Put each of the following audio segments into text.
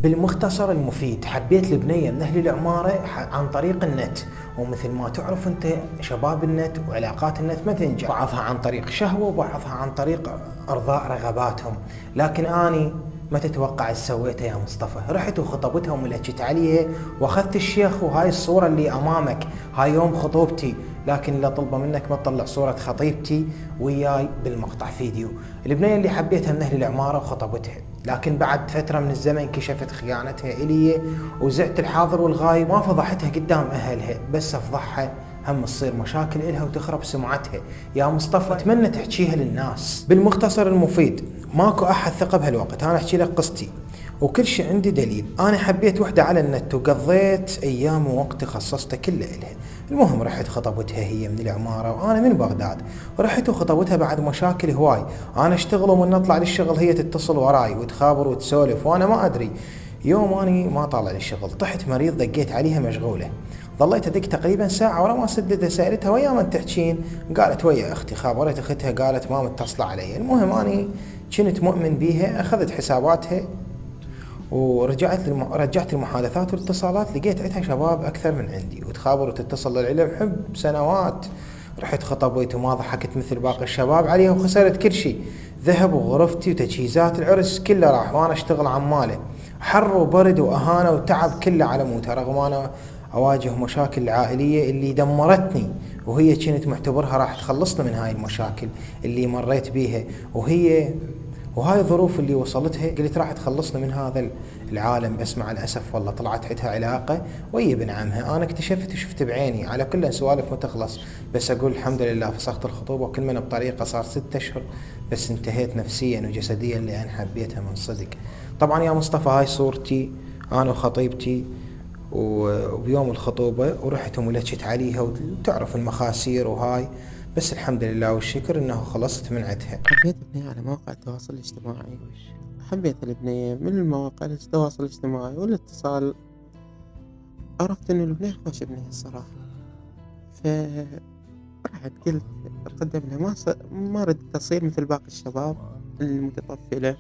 بالمختصر المفيد، حبيت البنية من أهل العمارة عن طريق النت، ومثل ما تعرف أنت شباب النت وعلاقات النت ما تنجح، بعضها عن طريق شهوة وبعضها عن طريق إرضاء رغباتهم. لكن أني ما تتوقع ايش سويته يا مصطفى؟ رحت وخطبتهم ولكت عليها واخذت الشيخ، وهاي الصورة اللي امامك هاي يوم خطوبتي، لكن لا طلبة منك ما تطلع صورة خطيبتي وياي بالمقطع فيديو. البنية اللي حبيتها من اهل العمارة وخطبتها، لكن بعد فترة من الزمن كشفت خيانتها الي، وزعت الحاضر والغايب. ما فضحتها قدام اهلها، بس افضحها هم تصير مشاكل إلها وتخرب سمعتها. يا مصطفى اتمنى تحكيها للناس. بالمختصر المفيد، ماكو احد ثقة بهالوقت. انا احكي لك قصتي وكل شيء عندي دليل. انا حبيت وحدة على النت وقضيت ايام ووقت خصصته كله إلها. المهم رحت خطبتها، هي من العمارة وانا من بغداد. رحت وخطبتها بعد مشاكل هواي. انا اشتغل ومن نطلع للشغل هي تتصل وراي وتخابر وتسولف وانا ما ادري. يوم اني ما طالع للشغل طحت مريض، دقيت عليها مشغولة. ظليت ادق تقريبا ساعة ورا ما سددت. سألتها ويا من تحكين؟ قالت ويا اختي. خابرت اختها قالت ما متصلة علي. المهم اني كنت مؤمن بيها، اخذت حساباتها رجعت المحادثات والاتصالات. لقيت عندها شباب اكثر من عندي وتخابر وتتصل للعلم حب سنوات. رحت خطبت وما ضحكت مثل باقي الشباب عليها، وخسرت كل شيء. ذهب وغرفتي وتجهيزات العرس كله راح، وانا اشتغل عماله. حر وبرد واهانه وتعب كله على موته، رغم انا اواجه مشاكل عائليه اللي دمرتني، وهي كنت معتبرها راح تخلصنا من هاي المشاكل اللي مريت بيها. وهاي الظروف اللي وصلتها قلت راح تخلصنا من هذا العالم. بس مع الأسف والله طلعت عندها علاقة ويا ابن عمها. أنا اكتشفت وشفت بعيني. على كل سوالف ما تخلص، بس أقول الحمد لله فسخت الخطوبة وكل من بطريقة. صار 6 أشهر بس انتهيت نفسيا وجسديا لأن حبيتها من صدق. طبعا يا مصطفى هاي صورتي أنا وخطيبتي وبيوم الخطوبة، ورحت وملكت عليها وتعرف المخاسير وهاي. بس الحمد لله والشكر انه خلصت من عندها. حبيت البنية على مواقع التواصل الاجتماعي. حبيت البنية من المواقع التواصل الاجتماعي والاتصال. عرفت انه البنية خوش بنية الصراحة، فرحت قلت اقدم لها. ما ردت اصير مثل باقي الشباب المتطفلة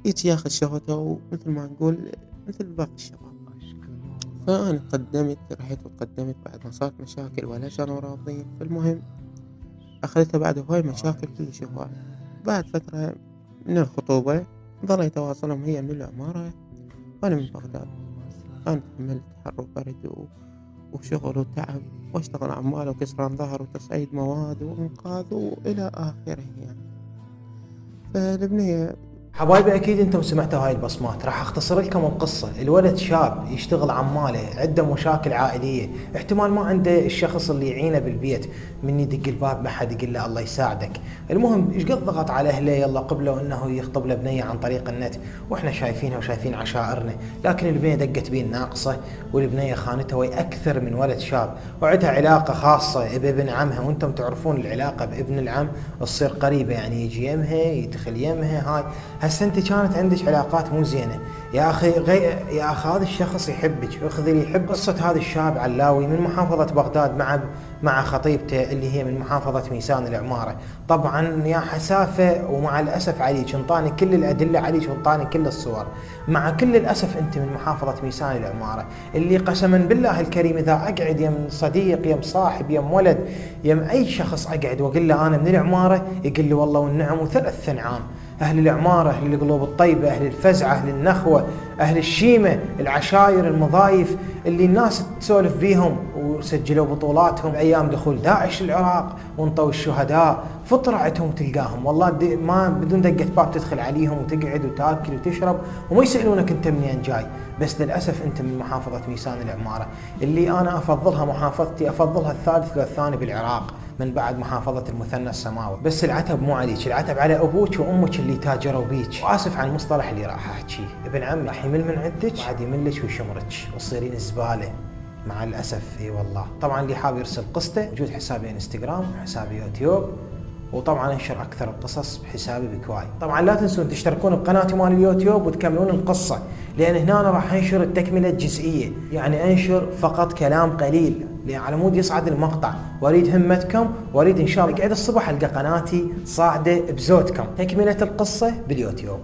يجي ياخذ شهوته، ومثل ما نقول مثل باقي الشباب. فأنا رحت وقدمت بعد ما صارت مشاكل ولا كانوا راضين. فالمهم أخذتها بعد هواي مشاكل كلش هواي. بعد فترة من الخطوبة ظل يتواصلهم، هي من العمارة وأنا من بغداد. أنا تحملت حر وبرد وشغل وتعب، واشتغل عمال وكسران ظهر وتصعيد مواد وإنقاذ وإلى آخره يعني. فالبنية حبايبي اكيد انتم سمعتوا هاي البصمات. راح اختصر لكم القصة. الولد شاب يشتغل عماله، عنده مشاكل عائلية، احتمال ما عنده الشخص اللي يعينه بالبيت، من يدق الباب ما حد يقول له الله يساعدك. المهم ايش قد ضغط على اهله، يلا قبلوا انه يخطب له بنية عن طريق النت، واحنا شايفينها وشايفين عشائرنا. لكن البنية دقت بيه الناقصة، والبنية خانته ويا اكثر من ولد شاب، وعندها علاقة خاصة بابن عمها. وانتم تعرفون العلاقة بابن العم تصير قريبة، يعني يجي يمها يدخل يمها. هاي هسه انت كانت عندك علاقات مو زينه يا اخي. يا اخي هذا الشخص يحبك وياخذ اللي يحب. قصه هذا الشاب علاوي من محافظه بغداد مع خطيبته اللي هي من محافظه ميسان العماره. طبعا يا حسافه، ومع الاسف عليك انطاني كل الادله، عليك وانطاني كل الصور. مع كل الاسف انت من محافظه ميسان العماره، اللي قسما بالله الكريم اذا اقعد يم صديق يم صاحب يم ولد يم اي شخص اقعد واقول له انا من العماره، يقول لي والله والنعم وثلاث ثنعام. أهل العمارة، أهل القلوب الطيبة، أهل الفزعة، أهل النخوة، أهل الشيمة، العشاير، المضايف اللي الناس تسولف بيهم وسجلوا بطولاتهم أيام دخول داعش العراق وانطوا الشهداء. فطرعتهم تلقاهم والله ما بدون دقة باب تدخل عليهم وتقعد وتاكل وتشرب وما يسألونك أنت منين جاي. بس للأسف أنت من محافظة ميسان العمارة، اللي أنا أفضلها محافظتي، أفضلها الثالث والثاني بالعراق من بعد محافظة المثنى السماوي. بس العتب مو عليك، العتب على أبوك وأمك اللي تاجروا بيك. وآسف عن المصطلح اللي راح أحكيه. ابن عمي راح يمل من عندك بعد يملك ويشمرك وتصيرين زبالة مع الأسف. اي والله. طبعا اللي حاب يرسل قصته موجود حسابي انستغرام وحسابي يوتيوب، وطبعا انشر اكثر القصص بحسابي بكواي. طبعا لا تنسون تشتركون بقناتي مال اليوتيوب وتكملون القصة، لان هنا انا راح انشر التكملة الجزئية، يعني انشر فقط كلام قليل على مود يصعد المقطع. واريد همتكم، واريد ان شاء الله قاعد الصبح القى قناتي صاعدة بزودكم. تكملة القصة باليوتيوب.